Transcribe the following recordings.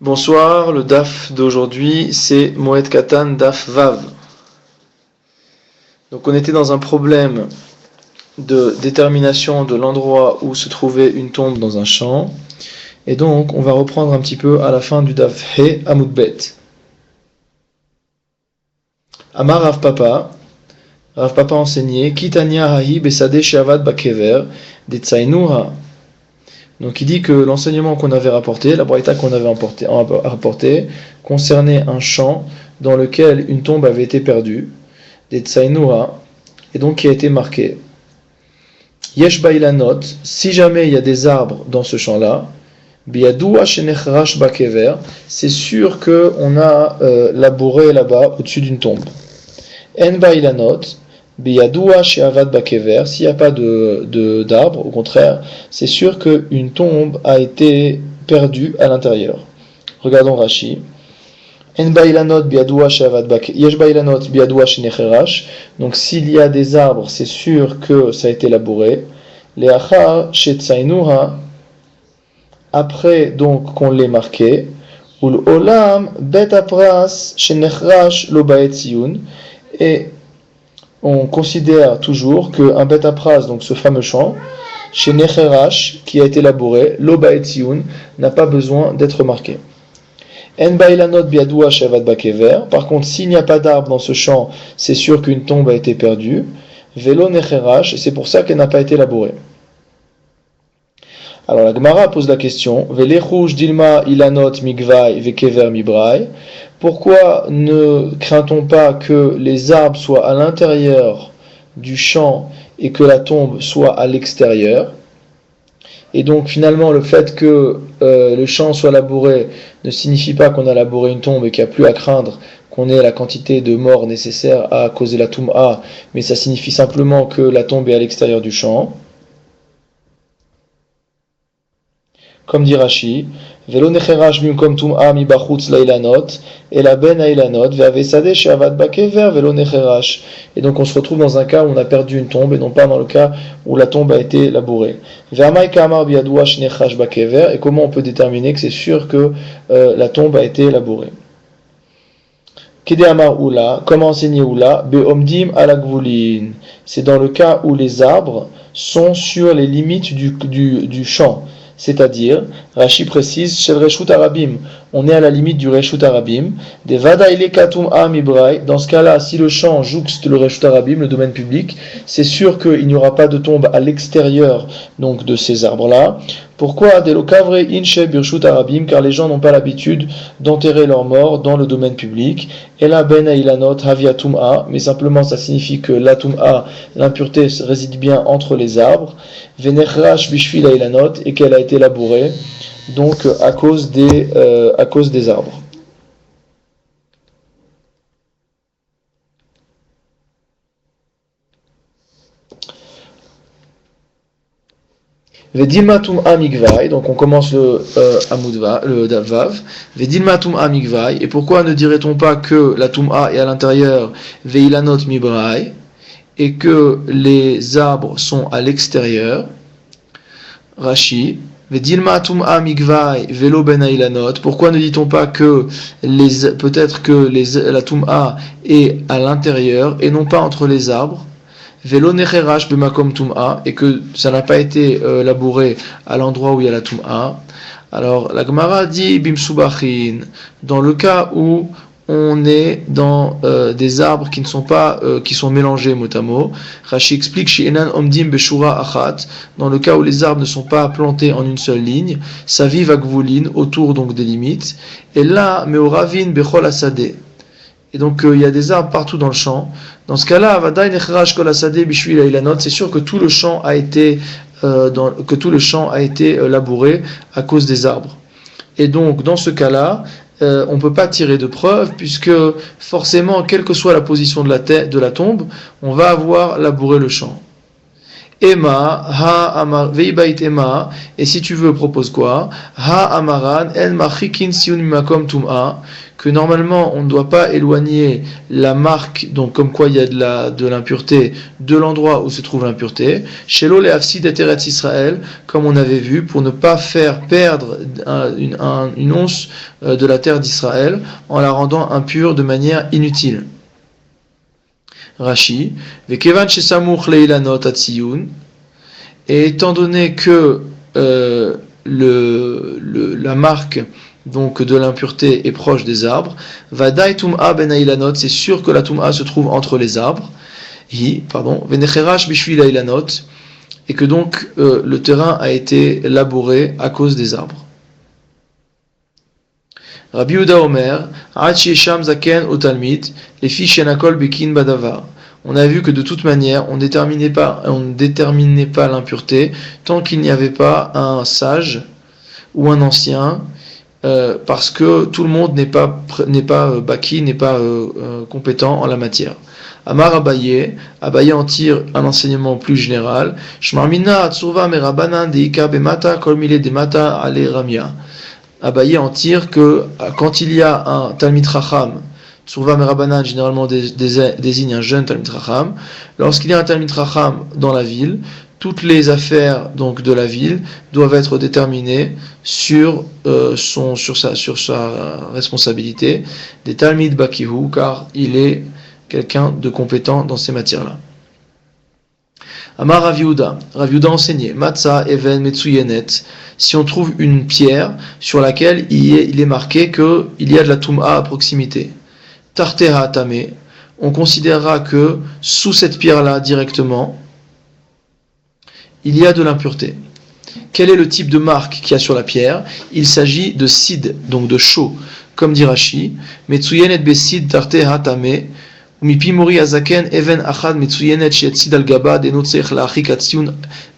Bonsoir, le DAF d'aujourd'hui c'est Moed Katan DAF Vav. Donc on était dans un problème de détermination de l'endroit où se trouvait une tombe dans un champ. Et donc on va reprendre un petit peu à la fin du DAF He Amud Bet. Amar Rav Papa enseignait Kitania Hahi Besade Sheavad Bakever de Tsainuha. Donc il dit que l'enseignement qu'on avait rapporté, la braïta qu'on avait rapporté, concernait un champ dans lequel une tombe avait été perdue, des Tsainuha, et donc qui a été marqué. Yesh Bailanot, si jamais il y a des arbres dans ce champ-là, Biyadoua Shenechrash Bakever, c'est sûr qu'on a labouré là-bas au-dessus d'une tombe. En Bailanot, Biyadoua Sheavad Bakever, s'il n'y a pas d'arbre, au contraire, c'est sûr qu'une tombe a été perdue à l'intérieur. Regardons Rashi. En Bailanot Biyadoua Sheavad Bakever, Yesh Bailanot Biyadoua Shenechrash, donc s'il y a des arbres, c'est sûr que ça a été labouré. Leachar Shetzainuha, après donc qu'on l'ait marqué, Ul Olam Bet Apras Shenechrash Lo Baet Ziyun, et on considère toujours qu'un Bet Apras, donc ce fameux champ, chez Necherash, qui a été labouré, Lo Baet Ziyun, n'a pas besoin d'être marqué. En Bailanot Biadoua Shevad Bakever, par contre, s'il n'y a pas d'arbre dans ce champ, c'est sûr qu'une tombe a été perdue. Velo Necherash, et c'est pour ça qu'elle n'a pas été labourée. Alors la Gemara pose la question, Velechush Dilma Ilanot Migvai Vekever Mibrai, pourquoi ne craint-on pas que les arbres soient à l'intérieur du champ et que la tombe soit à l'extérieur? Et donc finalement le fait que le champ soit labouré ne signifie pas qu'on a labouré une tombe et qu'il n'y a plus à craindre qu'on ait la quantité de morts nécessaire à causer la Toum'a, mais ça signifie simplement que la tombe est à l'extérieur du champ. Comme dit Rashi, Velo necherash mimkom tum'a mi bachutz lailanot, et la ben ailanot, ve'avesade she'avad bakever velo necherash. Et donc on se retrouve dans un cas où on a perdu une tombe, et non pas dans le cas où la tombe a été labourée. Ve'amai kamar biadoua shnechrash bakever, et comment on peut déterminer que c'est sûr que la tombe a été labourée? Kede amar oula, comment enseigner oula? Be'omdim alagvulin. C'est dans le cas où les arbres sont sur les limites du champ. C'est-à-dire, Rashi précise, chez le Reshut Arabim, on est à la limite du Reshut Arabim, des Vadaile Katum Amibrai, dans ce cas-là, si le champ jouxte le Reshut Arabim, le domaine public, c'est sûr qu'il n'y aura pas de tombe à l'extérieur donc, de ces arbres-là. Pourquoi Delo Kavre Inche Birshut Arabim, car les gens n'ont pas l'habitude d'enterrer leurs morts dans le domaine public. Et là, Ben Ailanot Haviatum A, mais simplement ça signifie que la Tum'a, l'impureté réside bien entre les arbres. Venechrash Bishvil Ailanot, et qu'elle a été labourée, donc à cause des arbres. Vedilmatum amigvai, donc on commence le Vav. Vedilmatum amigvai, et pourquoi ne dirait-on pas que la Tum'a est à l'intérieur, Veilanot mibrai, et que les arbres sont à l'extérieur? Rashi, Vedilmatum amigvai, Velo ben ailanot, pourquoi ne dit-on pas que peut-être que la Tum'a est à l'intérieur et non pas entre les arbres? Velo necherash b'makom tum'a, et que ça n'a pas été labouré à l'endroit où il y a la tum'a. Alors la Gemara dit bimsubachin, dans le cas où on est dans des arbres qui ne sont pas qui sont mélangés mot à mot. Rashi explique chez Enan omdim beshura achat, dans le cas où les arbres ne sont pas plantés en une seule ligne, saviv agvulin, autour donc des limites, et là meoravin bechol asadeh. Et donc il y a des arbres partout dans le champ. Dans ce cas-là, c'est sûr que tout le champ a été labouré à cause des arbres. Et donc dans ce cas-là, on ne peut pas tirer de preuve puisque forcément, quelle que soit la position de la tombe, on va avoir labouré le champ. Emma, ha amar, veibait Emma, et si tu veux, propose quoi? Ha amaran, en machikin siun mimakom tum'a, que normalement on ne doit pas éloigner la marque, donc comme quoi il y a de l'impureté, de l'endroit où se trouve l'impureté. Shelo le hafsid et Eretz Israël, comme on avait vu, pour ne pas faire perdre une once de la terre d'Israël en la rendant impure de manière inutile. Rashi, Vekevan shesamuch leilanot atziyun, et étant donné que la marque donc de l'impureté est proche des arbres, Vadai tum'a ben ailanot, c'est sûr que la tum'a se trouve entre les arbres, Venecherash bishvil ailanot, et que donc le terrain a été labouré à cause des arbres. Rabbi Yehuda Omer, Ad shesham zaken o talmid, les filles shenakol bekin badavar. On a vu que de toute manière, on ne déterminait pas l'impureté tant qu'il n'y avait pas un sage ou un ancien, parce que tout le monde n'est pas baki, n'est pas compétent en la matière. Amar Abaye en tire un enseignement plus général. Shmarmina atsurva merabanan deika bemata kol mile demata ale ramia. Abaye en tire que quand il y a un Talmid Chacham, Tsurva Merabanan généralement désigne un jeune Talmid Chacham, lorsqu'il y a un Talmid Chacham dans la ville, toutes les affaires donc de la ville doivent être déterminées sur sa responsabilité des Talmid Bakihu, car il est quelqu'un de compétent dans ces matières-là. Amar Rav Yehuda enseignait Matza Even Metsuyenet, si on trouve une pierre sur laquelle il est marqué qu'il y a de la Tum'a à proximité. Tarteha Tame, on considérera que sous cette pierre-là directement, il y a de l'impureté. Quel est le type de marque qu'il y a sur la pierre? Il s'agit de sid, donc de chaux, comme dit Rashi, Metsuyenet Besid Tarteha Tame. ומפי מורי הזקן אבן אחת מצוינת שיציד על גבה דנו צריך להרחיק הציון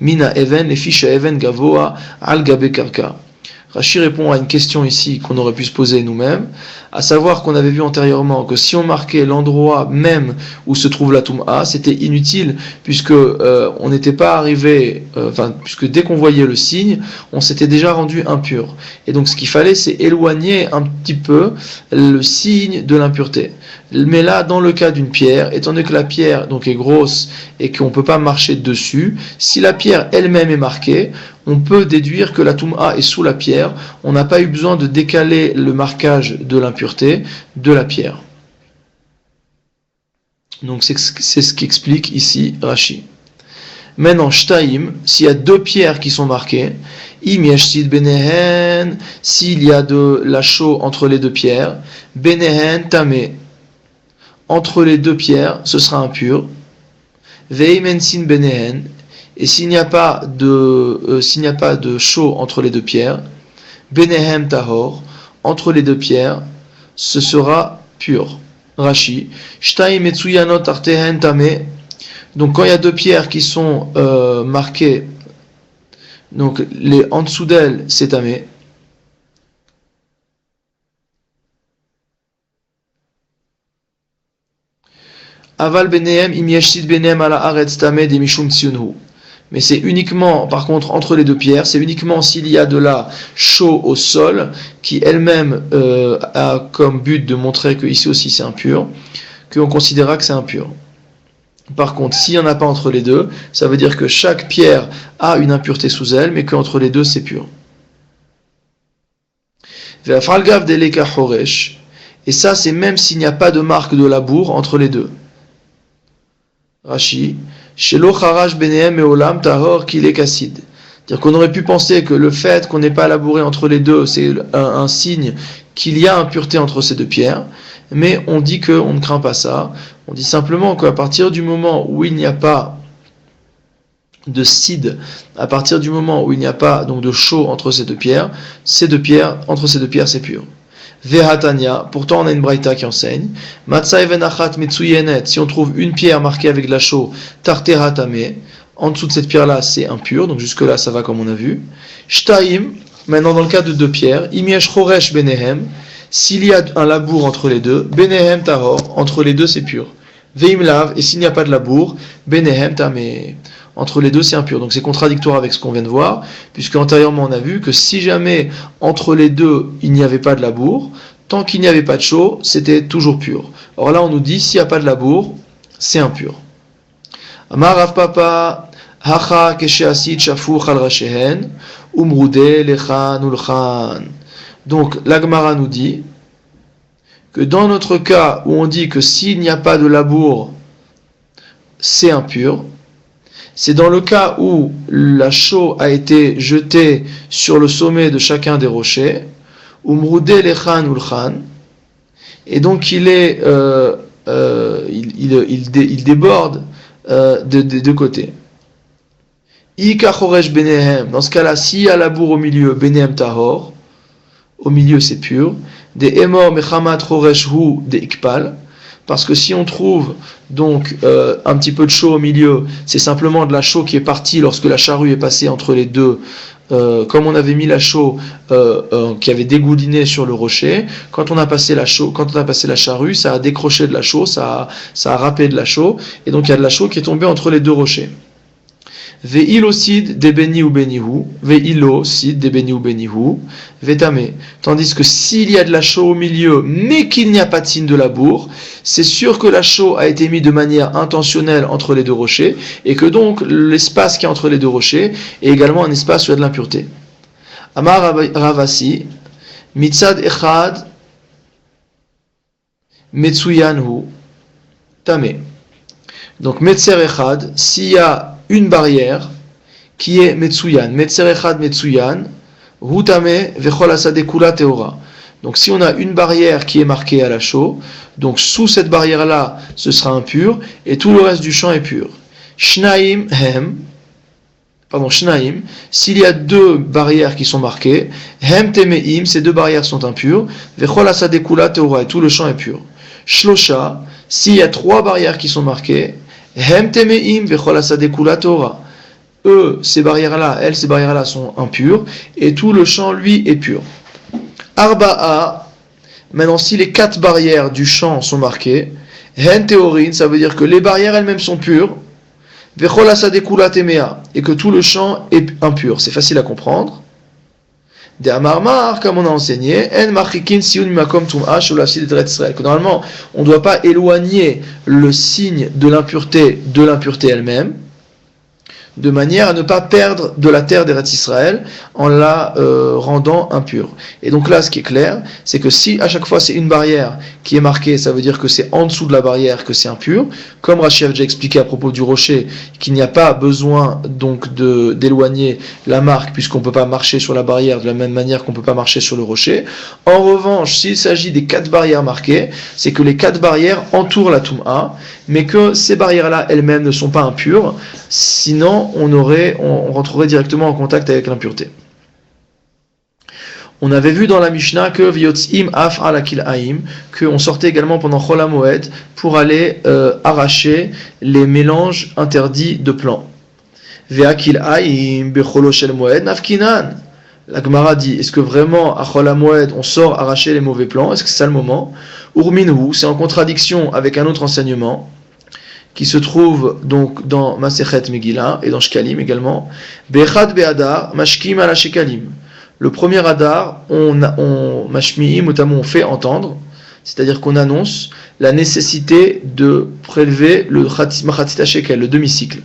מן האבן לפי שהאבן גבוה על גבי קרקע. Rashi répond à une question ici qu'on aurait pu se poser nous-mêmes, à savoir qu'on avait vu antérieurement que si on marquait l'endroit même où se trouve la Tum'a, c'était inutile puisque on n'était pas arrivé, puisque dès qu'on voyait le signe, on s'était déjà rendu impur. Et donc ce qu'il fallait, c'est éloigner un petit peu le signe de l'impureté. Mais là, dans le cas d'une pierre, étant donné que la pierre donc est grosse et qu'on ne peut pas marcher dessus, si la pierre elle-même est marquée, on peut déduire que la Tum'a est sous la pierre. On n'a pas eu besoin de décaler le marquage de l'impureté de la pierre. Donc c'est ce qu'explique ici Rashi. Maintenant, Shtaim, s'il y a deux pierres qui sont marquées, Im yashsid benehen, s'il y a de la chaux entre les deux pierres, benehen tameh, entre les deux pierres, ce sera impur. Veimensin benehen, et s'il n'y a pas de chaux entre les deux pierres, benehem tahor, entre les deux pierres, ce sera pur. Rashi, shtaim metsuyanot artehen tame. Donc quand il y a deux pierres qui sont marquées, donc en dessous d'elles, c'est tamé. Aval benehem im yeshid benehem ala aretz tame de mishum tzionhu. Mais c'est uniquement, par contre, entre les deux pierres, c'est uniquement s'il y a de la chaux au sol, qui elle-même a comme but de montrer que ici aussi c'est impur, qu'on considérera que c'est impur. Par contre, s'il n'y en a pas entre les deux, ça veut dire que chaque pierre a une impureté sous elle, mais qu'entre les deux c'est pur. Et ça, c'est même s'il n'y a pas de marque de labour entre les deux. Rashi, Shelo Kharash Benehem Eolam Tahor Kilek Acid. C'est-à-dire qu'on aurait pu penser que le fait qu'on n'ait pas labouré entre les deux, c'est un signe qu'il y a impureté entre ces deux pierres, mais on dit qu'on ne craint pas ça. On dit simplement qu'à partir du moment où il n'y a pas de cide, à partir du moment où il n'y a pas donc de chaux entre ces deux pierres, entre ces deux pierres, c'est pur. Vehatania, pourtant on a une braïta qui enseigne, Matza even achat metsuyenet, si on trouve une pierre marquée avec de la chaux, tartera tame, en dessous de cette pierre-là, c'est impur, donc jusque-là ça va comme on a vu. Shtaim, maintenant dans le cas de deux pierres, imiesh choresh benehem, s'il y a un labour entre les deux, benehem tahor, entre les deux c'est pur. Veimlav, et s'il n'y a pas de labour, benehem tame, entre les deux c'est impur. Donc c'est contradictoire avec ce qu'on vient de voir, puisque antérieurement on a vu que si jamais entre les deux il n'y avait pas de labour, tant qu'il n'y avait pas de chaud, c'était toujours pur. Or là on nous dit s'il n'y a pas de labour, c'est impur. Amar Rav Papa hacha kesheasit shafuch al rashehen umrude lechan ulchan. Donc la Gemara nous dit que dans notre cas où on dit que s'il n'y a pas de labour, c'est impur, c'est dans le cas où la chaux a été jetée sur le sommet de chacun des rochers, umrude lechan ulchan, et donc il déborde de deux côtés. Ika choresh benehem, dans ce cas-là, s'il y a labour au milieu, benehem tahor, au milieu c'est pur. Des emor mechamat choresh hu de ikpal, parce que si on trouve donc un petit peu de chaux au milieu, c'est simplement de la chaux qui est partie lorsque la charrue est passée entre les deux. Comme on avait mis la chaux qui avait dégouliné sur le rocher, quand on a passé la charrue, ça a décroché de la chaux, ça a râpé de la chaux, et donc il y a de la chaux qui est tombée entre les deux rochers. Ve'ilo sid de beni ou benihu, ve'ilo sid de beni ou benihu, ve'tame. Tandis que s'il y a de la chaux au milieu, mais qu'il n'y a pas de signe de labour, c'est sûr que la chaux a été mise de manière intentionnelle entre les deux rochers, et que donc l'espace qui est entre les deux rochers est également un espace où il y a de l'impureté. Amar Ravasi, mitzad echad, metsuyanhu, tame. Donc metzer echad, s'il y a une barrière qui est Metsuyan. Metzer echad Metsuyan, Hutame vechol asade kula teora. Donc si on a une barrière qui est marquée à la chaux, donc sous cette barrière-là, ce sera impur, et tout le reste du champ est pur. Shnaim, s'il y a deux barrières qui sont marquées, hem temeim, ces deux barrières sont impures, vechol asade kula teora, et tout le champ est pur. Shlosha, s'il y a trois barrières qui sont marquées, hem temeim vechol asade kula teora. Ces barrières-là sont impures, et tout le champ, lui, est pur. Arba'a, maintenant si les quatre barrières du champ sont marquées, hen teorin, ça veut dire que les barrières elles-mêmes sont pures, vechol asade kula temea, et que tout le champ est impur. C'est facile à comprendre. De Amarmar, comme on a enseigné, en machikin siun makom tum'a shulasid et Israël. Que normalement, on ne doit pas éloigner le signe de l'impureté elle-même, de manière à ne pas perdre de la terre d'Eretz Israël en la rendant impure. Et donc là, ce qui est clair, c'est que si à chaque fois c'est une barrière qui est marquée, ça veut dire que c'est en dessous de la barrière que c'est impur, comme Rashi a déjà expliqué à propos du rocher, qu'il n'y a pas besoin donc d'éloigner la marque, puisqu'on ne peut pas marcher sur la barrière de la même manière qu'on ne peut pas marcher sur le rocher. En revanche, s'il s'agit des quatre barrières marquées, c'est que les quatre barrières entourent la Toum'a, mais que ces barrières-là elles-mêmes ne sont pas impures, sinon on rentrerait directement en contact avec l'impureté. On avait vu dans la Mishnah que Vyotzim af alakil haim, qu'on sortait également pendant Chol HaMoed pour aller arracher les mélanges interdits de plants. Ve'akil haim becholo shel moed nafkinan. La Gemara dit, est-ce que vraiment à Chol HaMoed on sort arracher les mauvais plants? Est-ce que c'est ça le moment? Urminhu, c'est en contradiction avec un autre enseignement qui se trouve donc dans Masechet Megillah et dans Shkalim également. Be'echad be'adar mashkim ala shekalim. Le premier Adar, on mashmi'im, notamment on fait entendre, c'est-à-dire qu'on annonce la nécessité de prélever le machatzit shekel, le demi-cycle,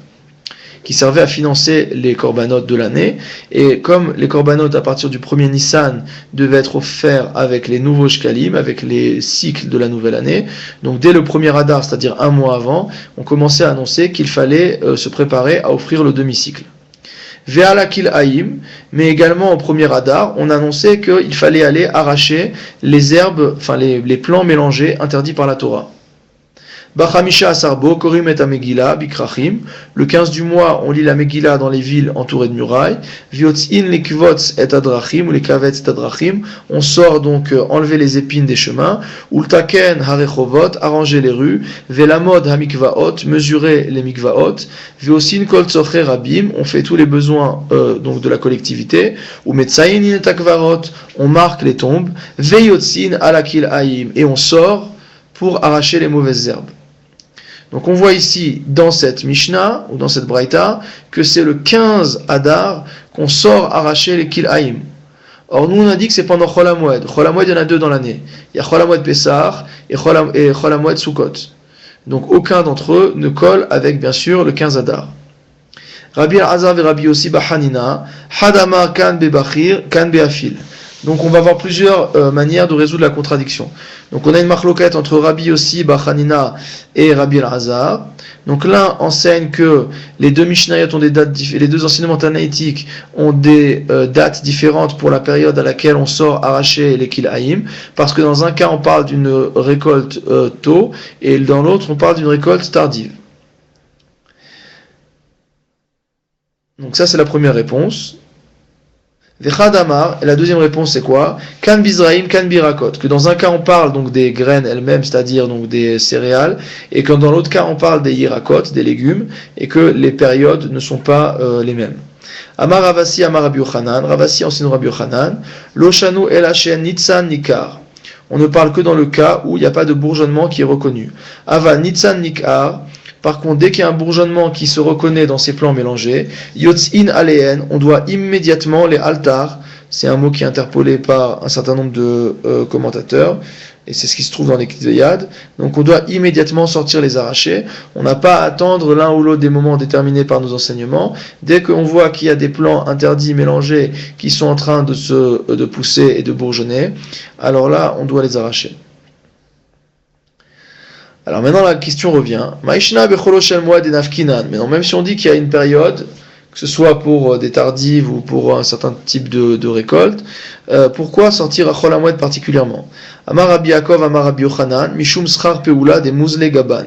qui servait à financer les korbanot de l'année. Et comme les korbanot à partir du 1er Nissan devaient être offerts avec les nouveaux shkalim, avec les cycles de la nouvelle année, donc dès le 1er Adar, c'est-à-dire un mois avant, on commençait à annoncer qu'il fallait se préparer à offrir le demi-cycle. Ve'alakil haïm, mais également au 1er Adar, on annonçait qu'il fallait aller arracher les herbes, enfin les plants mélangés interdits par la Torah. Bachamisha Asarbo, Korim et Megillah, Bikrachim. Le 15 du mois, on lit la Megillah dans les villes entourées de murailles. Viotzin les kvots et adrachim, ou les kavets et adrachim. On sort donc enlever les épines des chemins. Ultaken harechovot, arranger les rues. Velamod hamikvaot, mesurer les mikvaot. Viosin kol tzocher rabim, on fait tous les besoins donc de la collectivité. Ou metzayin inetakvarot, on marque les tombes. Veyotzin alakil haïm, et on sort pour arracher les mauvaises herbes. Donc on voit ici, dans cette Mishnah, ou dans cette Braïta, que c'est le 15 Adar qu'on sort arracher les Kil'aïm. Or nous on a dit que c'est pendant Chol HaMoed. Chol HaMoed, il y en a deux dans l'année. Il y a Chol HaMoed Pessah et Chol HaMoed Sukkot. Donc aucun d'entre eux ne colle avec bien sûr le 15 Adar. Rabbi Elazar et Rabbi Yossi Bahanina, Hadamar kan bebachir, kan beafil. Donc on va voir plusieurs manières de résoudre la contradiction. Donc on a une marloquette entre Rabbi Yossi Bahanina et Rabbi Elazar. Donc l'un enseigne que les deux Mishnayot ont des dates, les deux enseignements tanaïtiques ont des dates différentes pour la période à laquelle on sort arracher les Kil'aïm, parce que dans un cas on parle d'une récolte tôt et dans l'autre on parle d'une récolte tardive. Donc ça c'est la première réponse. Vechadamar, et la deuxième réponse c'est quoi? Kan bizraim, kan birakot. Que dans un cas on parle donc des graines elles-mêmes, c'est-à-dire donc des céréales, et que dans l'autre cas on parle des yirakot, des légumes, et que les périodes ne sont pas les mêmes. Amar Ravasi, Amar Rabbi Yochanan, Ravasi enseigne Rabbi Yochanan, Loshanu elachen nitzan nikar. On ne parle que dans le cas où il n'y a pas de bourgeonnement qui est reconnu. Ava nitzan nikar. Par contre, dès qu'il y a un bourgeonnement qui se reconnaît dans ces plants mélangés, yotzin aleen, on doit immédiatement les altar, c'est un mot qui est interpolé par un certain nombre de commentateurs, et c'est ce qui se trouve dans les Yad. Donc on doit immédiatement sortir les arrachés, on n'a pas à attendre l'un ou l'autre des moments déterminés par nos enseignements. Dès qu'on voit qu'il y a des plants interdits mélangés qui sont en train de pousser et de bourgeonner, alors là, on doit les arracher. Alors maintenant la question revient. Maintenant même si on dit qu'il y a une période, que ce soit pour des tardives ou pour un certain type de récolte, pourquoi sortir à Chol HaMoed particulièrement? Amar Rabbi Yaakov, Amar Rabbi Yochanan, Mishum Schar Peula des Muzle Gaban.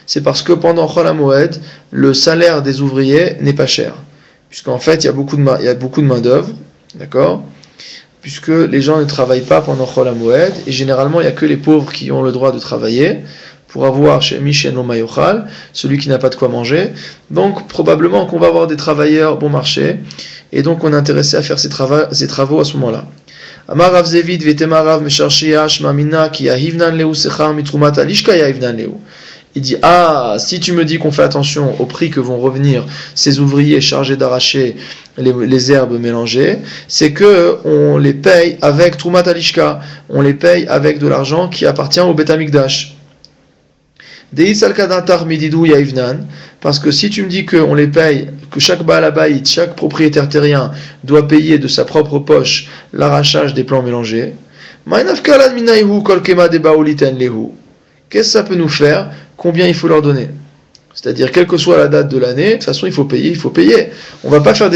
C'est parce que pendant Chol HaMoed, le salaire des ouvriers n'est pas cher. Puisqu'en fait il y a beaucoup de main d'œuvre, d'accord? Puisque les gens ne travaillent pas pendant Chol HaMoed, et généralement il n'y a que les pauvres qui ont le droit de travailler, pour avoir chez Mishen Lomayochal, celui qui n'a pas de quoi manger. Donc probablement qu'on va avoir des travailleurs bon marché, et donc on est intéressé à faire ces travaux à ce moment-là. Amar Rav Zevid vetema Rav Mesharshia Shmamina ki yahivnan leu sechar mitrumat alishka yahivnan leu. Il dit, si tu me dis qu'on fait attention au prix que vont revenir ces ouvriers chargés d'arracher les herbes mélangées, c'est que on les paye avec Trumat Alishka, on les paye avec de l'argent qui appartient au Beth Amikdash. Parce que si tu me dis qu'on les paye, que chaque Baal Habayit, chaque propriétaire terrien doit payer de sa propre poche l'arrachage des plants mélangés, qu'est-ce que ça peut nous faire? Combien il faut leur donner? C'est-à-dire, quelle que soit la date de l'année, de toute façon, il faut payer. On va pas faire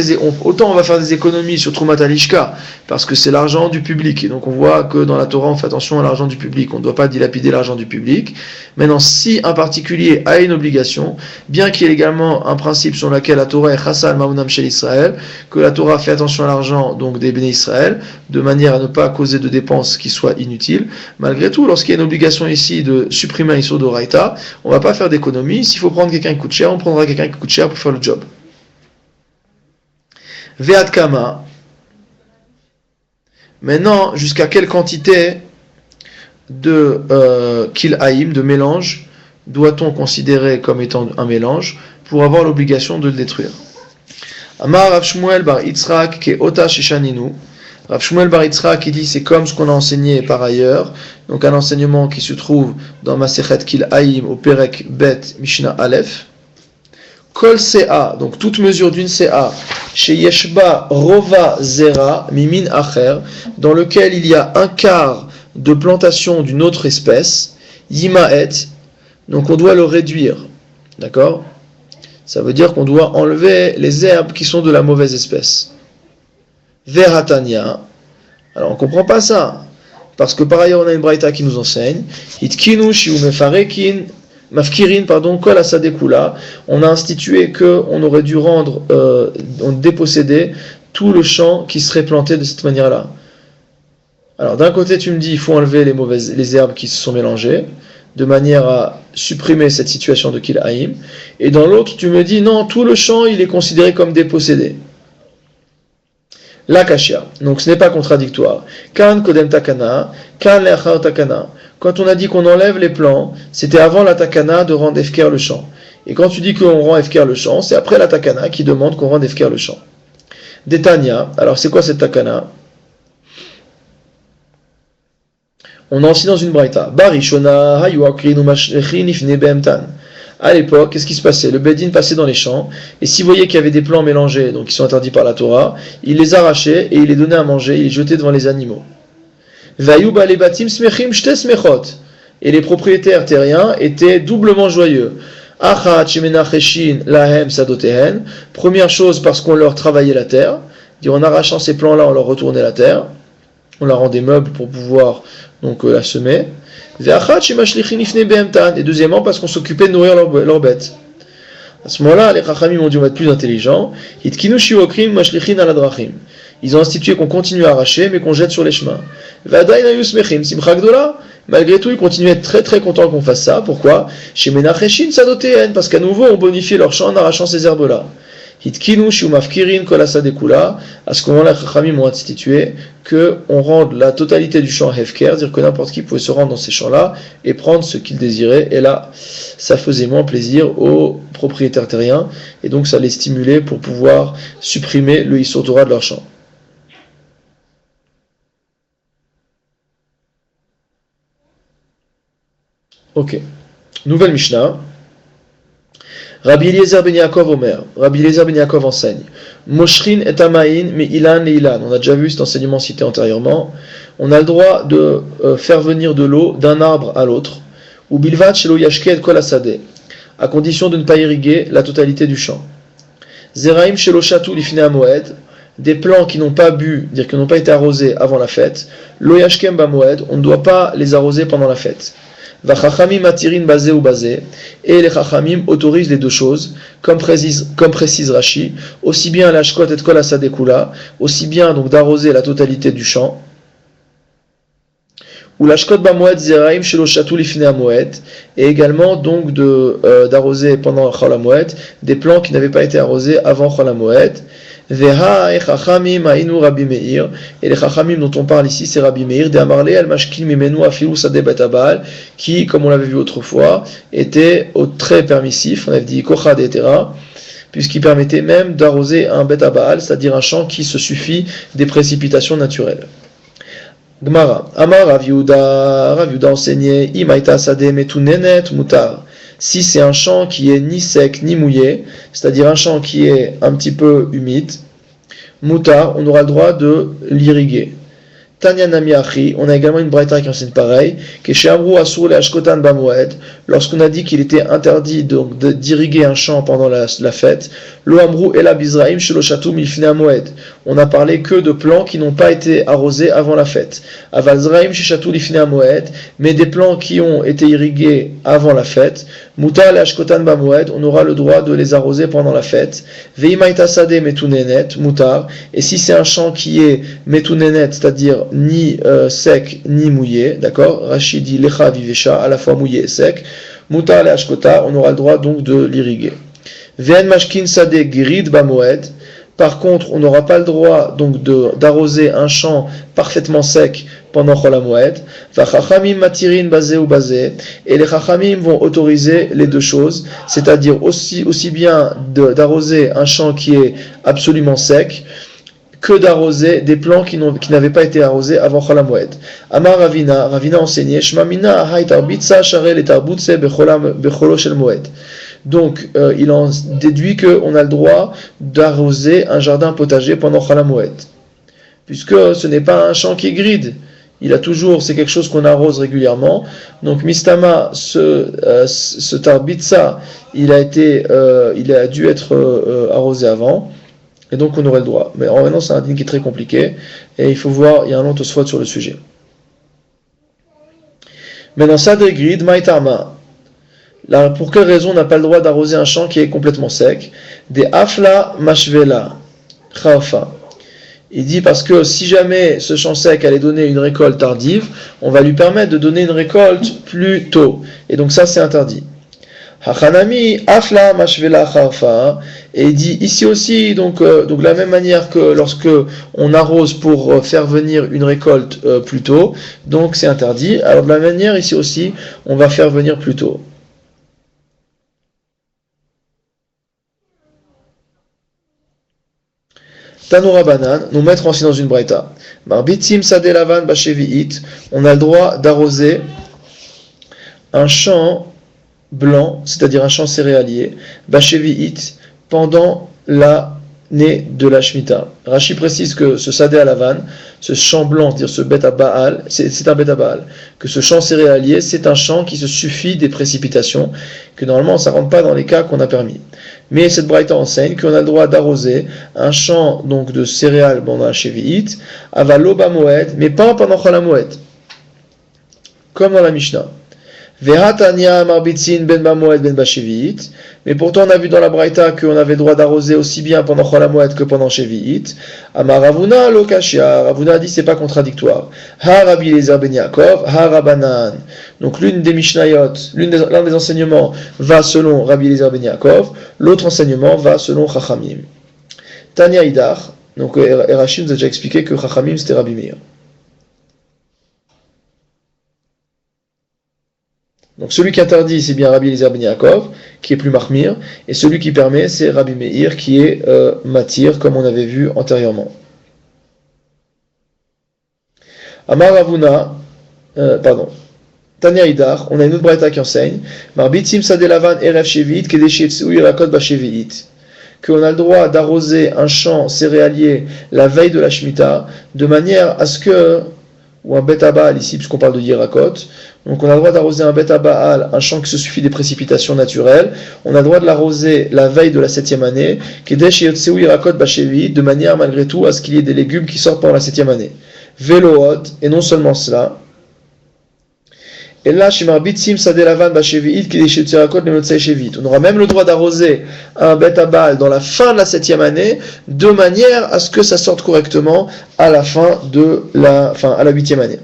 autant on va faire des économies sur Trumat Alishka, parce que c'est l'argent du public. Et donc, on voit que dans la Torah, on fait attention à l'argent du public. On ne doit pas dilapider l'argent du public. Maintenant, si un particulier a une obligation, bien qu'il y ait également un principe sur lequel la Torah est Chassal Maunam Shel Israël, que la Torah fait attention à l'argent, donc des Béné Israël, de manière à ne pas causer de dépenses qui soient inutiles. Malgré tout, lorsqu'il y a une obligation ici de supprimer un Issur d'Oraïta, on ne va pas faire d'économie. S'il faut prendre quelqu'un qui coûte cher, on prendra quelqu'un qui coûte cher pour faire le job. Ve'ad kama. Maintenant, jusqu'à quelle quantité de kil'aïm, de mélange, doit-on considérer comme étant un mélange pour avoir l'obligation de le détruire? Amar Rav Shmuel bar Yitzhak ke ota sheshaninu. Rav Shmuel bar Yitzhak qui dit c'est comme ce qu'on a enseigné par ailleurs, donc un enseignement qui se trouve dans Masechet Kil'aïm au Perek Bet Mishnah Aleph. Kol Sea, donc toute mesure d'une Sea, chez Yeshba Rova Zera Mimin Acher, dans lequel il y a un quart de plantation d'une autre espèce, Yimaet, donc on doit le réduire, d'accord? Ça veut dire qu'on doit enlever les herbes qui sont de la mauvaise espèce. Veratania, alors on ne comprend pas ça, parce que par ailleurs on a une braïta qui nous enseigne, Hitkinu shiu mefarekin, mafkirin, kol asadekula, on a institué qu'on aurait dû déposséder tout le champ qui serait planté de cette manière-là. Alors d'un côté tu me dis il faut enlever les herbes qui se sont mélangées, de manière à supprimer cette situation de Kil'aïm, et dans l'autre tu me dis non, tout le champ il est considéré comme dépossédé. La kashia. Donc ce n'est pas contradictoire. Kan kodem takana, kan leachar takana. Quand on a dit qu'on enlève les plants, c'était avant la takana de rendre efker le champ. Et quand tu dis qu'on rend efker le champ, c'est après la takana qui demande qu'on rende efker le champ. Detania. Alors c'est quoi cette takana? On a aussi dans une braïta. Barishona hayu akrinu mashlechin ifne behemtan. À l'époque, qu'est-ce qui se passait? Le Bedin passait dans les champs, et s'il voyait qu'il y avait des plants mélangés, donc qui sont interdits par la Torah, il les arrachait et il les donnait à manger, il les jetait devant les animaux. Vayuba le batim smechim shte smechot. Et les propriétaires terriens étaient doublement joyeux. Achat shemenacheshin lahem sadotehen. Première chose, parce qu'on leur travaillait la terre. En arrachant ces plants-là, on leur retournait la terre. On leur rendait meubles pour pouvoir donc la semer. Et deuxièmement, parce qu'on s'occupait de nourrir leurs bêtes. À ce moment-là, les Chachamim ont dû être plus intelligents. Ils ont institué qu'on continue à arracher, mais qu'on jette sur les chemins. Malgré tout, ils continuaient à être très très contents qu'on fasse ça. Pourquoi? Parce qu'à nouveau, on bonifiait leurs champs en arrachant ces herbes-là. À ce moment-là, les Chachamim ont institué qu'on rende la totalité du champ hefker, c'est-à-dire que n'importe qui pouvait se rendre dans ces champs-là et prendre ce qu'il désirait. Et là, ça faisait moins plaisir aux propriétaires terriens, et donc ça les stimulait pour pouvoir supprimer le Issur Torah de leur champ. Ok. Nouvelle Mishnah. Rabbi Eliezer ben Yaakov Omer. Rabbi Eliezer ben Yaakov enseigne. Moshrin et Amaïn, mais ilan et ilan. On a déjà vu cet enseignement cité antérieurement. On a le droit de faire venir de l'eau d'un arbre à l'autre. Ou bilvat shelo yashket kol hasadeh, à condition de ne pas irriguer la totalité du champ. Zeraim shelo shatu lifnei hamoed, des plants qui n'ont pas bu, dire qui n'ont pas été arrosés avant la fête. Lo yashkem bamoed, on ne doit pas les arroser pendant la fête. Vachachamim matirin basé ou basé, et les chachamim autorisent les deux choses, comme précise Rashi, aussi bien l'ashkot et kol hasadeh kula, aussi bien donc d'arroser la totalité du champ, ou l'ashkot bamoed zeraim shelo shatu lifnei hamoed, et également donc d'arroser pendant chol hamoed des plants qui n'avaient pas été arrosés avant chol hamoed. Veha chachamim hainu Rabbi Meir, et les chachamim dont on parle ici c'est Rabbi Meir de Amarle al mashkin mimenu afilu sadeh bet habal, qui comme on l'avait vu autrefois était très permissif, on avait dit kochad etc, puisqu'il permettait même d'arroser un bet habal, c'est-à-dire un champ qui se suffit des précipitations naturelles. Gemara Amar Rav Yehuda enseignait imaita sadeh metunenet mutar. Si c'est un champ qui est ni sec ni mouillé, c'est-à-dire un champ qui est un petit peu humide, mutar, on aura le droit de l'irriguer. Tanya Nami Achi, on a également une braïta qui enseigne pareil, que chez Amrou Asur le Ashkotan Bamoed, lorsqu'on a dit qu'il était interdit donc d'irriguer un champ pendant la fête, Lo Amrou Ela Bizraim Shelo Shatu Milfnei Hamoed, on n'a parlé que de plants qui n'ont pas été arrosés avant la fête. Aval Zraim Sheshatu Lifnei Hamoed, mais des plants qui ont été irrigués avant la fête, Mutar le Ashkotan Bamoed, on aura le droit de les arroser pendant la fête. Veimaita Sadeh Metunenet, Mutar, et si c'est un champ qui est Metunenet, c'est-à-dire ni sec ni mouillé, d'accord? Rachid dit lecha vivesha, à la fois mouillé et sec. Mutar le ashkota, on aura le droit donc de l'irriguer. Ven mashkin sadeh girid bamoed. Par contre, on n'aura pas le droit donc d'arroser un champ parfaitement sec pendant Chol HaMoed. Vachachamim matirin basé ou basé, et les chachamim vont autoriser les deux choses, c'est-à-dire aussi bien d'arroser un champ qui est absolument sec, que d'arroser des plants qui n'avaient pas été arrosés avant Chol HaMoed. Amar Ravina enseignait Shmamina ahai tarbitza sharel et tarbutse becholo shel moed. Donc, il en déduit qu'on a le droit d'arroser un jardin potager pendant Chol HaMoed, puisque ce n'est pas un champ qui est gride. C'est quelque chose qu'on arrose régulièrement. Donc, Mistama, ce tarbitza, il a dû être arrosé avant. Et donc on aurait le droit. Mais en maintenant c'est un din qui est très compliqué. Et il faut voir, il y a un long tosfot sur le sujet. Maintenant, Sadegrid, Maïtama. Là, pour quelle raison on n'a pas le droit d'arroser un champ qui est complètement sec? Des Afla Mashvela. Chaofa. Il dit parce que si jamais ce champ sec allait donner une récolte tardive, on va lui permettre de donner une récolte plus tôt. Et donc ça c'est interdit. Hachanami afla mashvela charfa, et il dit ici aussi donc de la même manière que lorsque on arrose pour faire venir une récolte plus tôt, donc c'est interdit. Alors de la même manière ici aussi on va faire venir plus tôt. Tanoura Banan, nous mettre aussi dans une braïta. Marbitim sadelavan bashevi'it, on a le droit d'arroser un champ blanc, c'est-à-dire un champ céréalier, bashevi'it, pendant l'année de la Shemitah. Rashi précise que ce sadé à lavan, ce champ blanc, c'est-à-dire ce bête à Baal, c'est un bête à Baal, que ce champ céréalier, c'est un champ qui se suffit des précipitations, que normalement ça ne rentre pas dans les cas qu'on a permis. Mais cette braïta enseigne qu'on a le droit d'arroser un champ donc de céréales pendant la Shevi'it, avaloba moed, mais pas pendant Chol HaMoed, comme dans la Mishnah. Vehatania marbitzin ben bamoed ben bashevi'it, mais pourtant on a vu dans la braïta qu'on avait le droit d'arroser aussi bien pendant Chol HaMoed que pendant Shevi'it. Amar Ravuna lo kashia, Ravuna dit c'est pas contradictoire. Ha Rabbi Eliezer ben Yaakov, ha Rabanan. Donc l'une des Mishnayot, l'un des enseignements va selon Rabbi Eliezer ben Yaakov, l'autre enseignement va selon Chachamim. Tanya Idar, donc Rashi nous a déjà expliqué que Chachamim c'était Rabbi Meir. Donc celui qui interdit, c'est bien Rabbi Eliezer ben Yaakov, qui est plus mahmir, et celui qui permet, c'est Rabbi Meir, qui est matir, comme on avait vu antérieurement. Amar Ravuna, Tanya Idar, on a une autre braïta qui enseigne, Marbitzim sadelavan erev shevit, kedeshietsu yirakot bashevi'it, qu'on a le droit d'arroser un champ céréalier la veille de la Shemitah, de manière à ce que, ou un beth à Baal ici, puisqu'on parle de Yirakot, donc on a le droit d'arroser un beth à Baal, un champ qui se suffit des précipitations naturelles, on a le droit de l'arroser la veille de la 7e année, Kedesh Yotseu Yirakot Bashevi, de manière malgré tout à ce qu'il y ait des légumes qui sortent pendant la 7e année. Velood, et non seulement cela, et là, Shimarbitsim Sadelavan Bashevi'it Kedesh Yotseu Yirakot Lemotsei Shevit. On aura même le droit d'arroser un beth à Baal dans la fin de la 7e année, de manière à ce que ça sorte correctement à la fin de à la 8e année.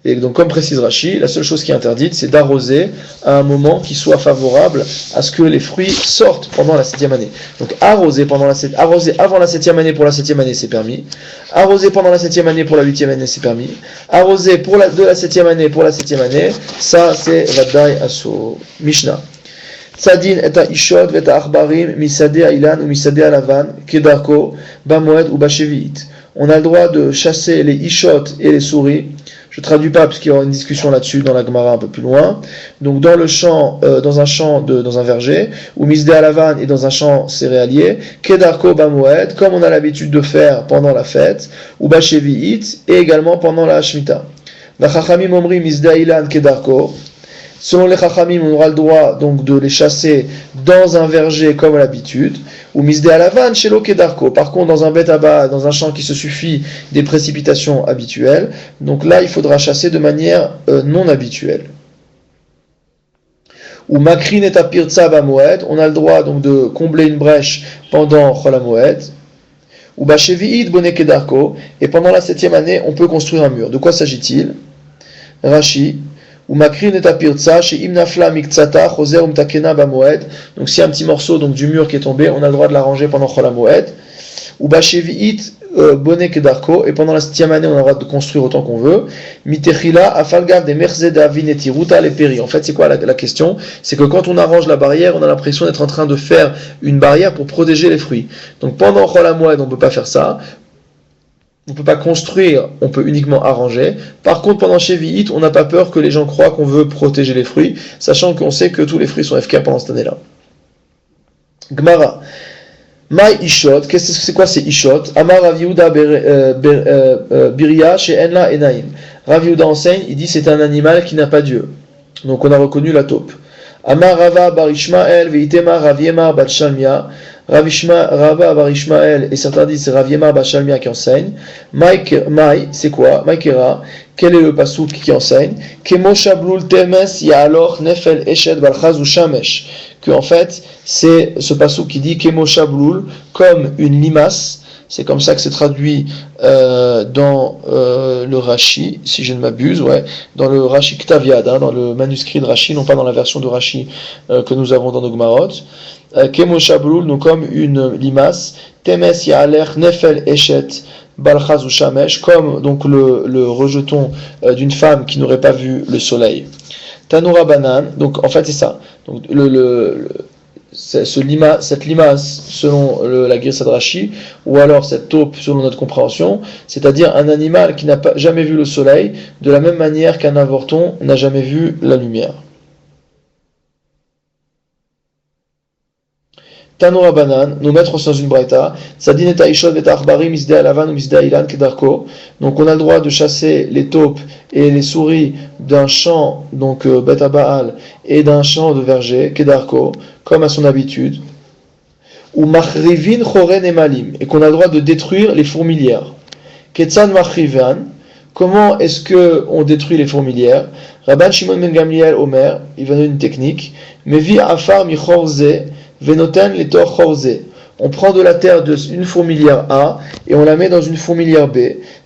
Et donc, comme précise Rashi, la seule chose qui est interdite, c'est d'arroser à un moment qui soit favorable à ce que les fruits sortent pendant la 7e année. Donc, arroser avant la 7e année pour la 7e année, c'est permis. Arroser pendant la 7e année pour la 8e année, c'est permis. Arroser de la 7e année pour la 7e année, ça, c'est Vaddai Asso. Mishnah. Tzadin et ishot vet achbarim misade ailan ou misade alavan kedarko bamoed ou bashevi'it. On a le droit de chasser les ishot et les souris. Je ne traduis pas parce qu'il y aura une discussion là-dessus dans la Gemara un peu plus loin. Donc dans le champ, dans un verger, ou misde alavan et dans un champ céréalier, kedarko bamoed, comme on a l'habitude de faire pendant la fête, ou bashevi'it, et également pendant la Shemitah. Vachachamim omri misde ailan kedarko. Selon les Chachamim, on aura le droit donc de les chasser dans un verger comme à l'habitude, ou misde alavan chez l'okedarko. Par contre, dans un beth à Baal, dans un champ qui se suffit des précipitations habituelles, donc là il faudra chasser de manière non habituelle. Ou makrin et apirtsa bamoed, on a le droit donc de combler une brèche pendant Chol HaMoed. Ou bashevi'it bonekedarko, et pendant la 7e année, on peut construire un mur. De quoi s'agit-il? Rashi. Ou makrin et apirtsa chez imnafla miktsata choser umtakena bamoed. Donc si un petit morceau donc du mur qui est tombé, on a le droit de l'arranger pendant Chol HaMoed. Ou bashevi'it bonek darko, et pendant la 7e année on a le droit de construire autant qu'on veut. Mitechila afalgav de merze davin et tiruta les péri. En fait c'est quoi la question? C'est que quand on arrange la barrière, on a l'impression d'être en train de faire une barrière pour protéger les fruits. Donc pendant Chol HaMoed on ne peut pas faire ça. On ne peut pas construire, on peut uniquement arranger. Par contre, pendant Shevi'it, on n'a pas peur que les gens croient qu'on veut protéger les fruits, sachant qu'on sait que tous les fruits sont FK pendant cette année-là. Gmara. Mai Ishot, c'est quoi ces Ishot? Amar Rav Yehuda Biria chez Enla Enaim. Rav Yehuda enseigne, il dit c'est un animal qui n'a pas d'yeux. Donc on a reconnu la taupe. Amar Rava Bar Ishmael Veitema Rav Yemar Bat Shalmia. Rava Bar Ishmael, et certains disent c'est Rav Yemar Bat Shalmia qui enseigne. Mai, c'est quoi? Maïkera, quel est le pasouk qui enseigne? Kemo Shablul Temes Ya'alor Nefel Eshet Balchaz ou Shamesh. Que en fait, c'est ce pasouk qui dit Kemo Shablul, comme une limace, C'est comme ça que c'est traduit dans le Rashi, si je ne m'abuse, dans le Rashi Ktav Yad, dans le manuscrit de Rashi, non pas dans la version de Rashi que nous avons dans nos Gemarot. Kemo Shabrul, nous comme une limace, Temes Ya'aler Nefel Eshet Balchaz ou Shamesh, comme donc le rejeton d'une femme qui n'aurait pas vu le soleil. Tanura Banan, donc en fait c'est ça. Donc cette limace selon la Girsat Rashi, ou alors cette taupe selon notre compréhension, c'est-à-dire un animal qui n'a jamais vu le soleil, de la même manière qu'un avorton n'a jamais vu la lumière. Tanura Banan, nous mettre dans une braïta, Sadin et Taishod et Achbari, Misda Alavan ou Misda Ilan Kedarko. Donc on a le droit de chasser les taupes et les souris d'un champ, donc Beta Baal, et d'un champ de verger, Kedarko, comme à son habitude. Ou Machrivin Choren Emalim, et qu'on a le droit de détruire les fourmilières. Ketsan Machrivan, comment est-ce qu'on détruit les fourmilières? Rabban Shimon ben Gamliel Omer, il va donner une technique. Mevi Afar Mi Chorze, Venoten les tor chorze. On prend de la terre d'une fourmilière A et on la met dans une fourmilière B.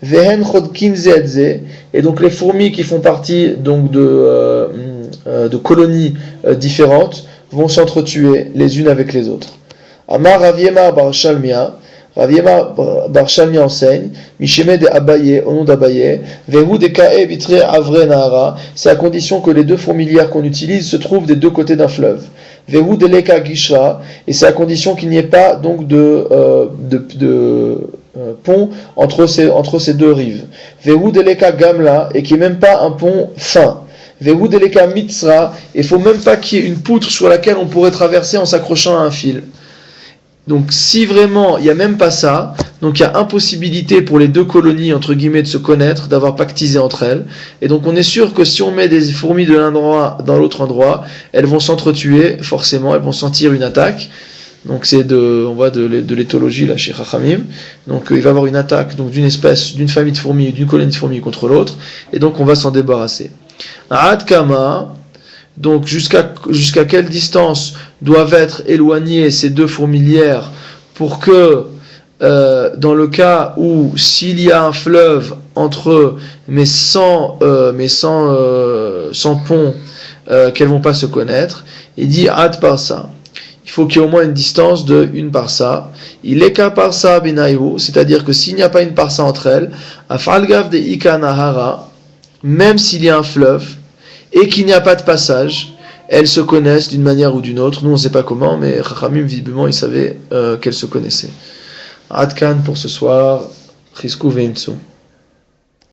Vehen chodkin zeedze, et donc les fourmis qui font partie donc de colonies différentes vont s'entretuer les unes avec les autres. Amar Raviema bar Shalmia, Raviema bar Shalmia enseigne, Misheme de Abaye, au nom d'Abaye, Vehu de Kae vitre Avre Nahara, c'est à condition que les deux fourmilières qu'on utilise se trouvent des deux côtés d'un fleuve. Vehu deleka gishra, et c'est à condition qu'il n'y ait pas donc de pont entre ces deux rives. Vehu deleka gamla, et qu'il n'y ait même pas un pont fin. Vehu deleka mitzra, et il faut même pas qu'il y ait une poutre sur laquelle on pourrait traverser en s'accrochant à un fil. Donc si vraiment il n'y a même pas ça, donc il y a impossibilité pour les deux colonies entre guillemets de se connaître, d'avoir pactisé entre elles, et donc on est sûr que si on met des fourmis de l'un endroit dans l'autre endroit, elles vont s'entretuer forcément, elles vont sentir une attaque. Donc c'est de l'éthologie là chez Chachamim. Donc il va y avoir une attaque donc d'une espèce, d'une famille de fourmis, d'une colonie de fourmis contre l'autre, et donc on va s'en débarrasser. Ad Kama. Donc jusqu'à quelle distance doivent être éloignées ces deux fourmilières pour que, dans le cas où s'il y a un fleuve entre eux, mais sans pont, qu'elles vont pas se connaître, il dit ad parsa. Il faut qu'il y ait au moins une distance de une parsa. Il est qu'à parsa benaïhu, c'est-à-dire que s'il n'y a pas une parsa entre elles, afalgav de ika nahara, même s'il y a un fleuve, et qu'il n'y a pas de passage, elles se connaissent d'une manière ou d'une autre. Nous, on ne sait pas comment, mais Chachamim, visiblement, ils savaient qu'elles se connaissaient. Adkan pour ce soir. Chizku ve'imtsu.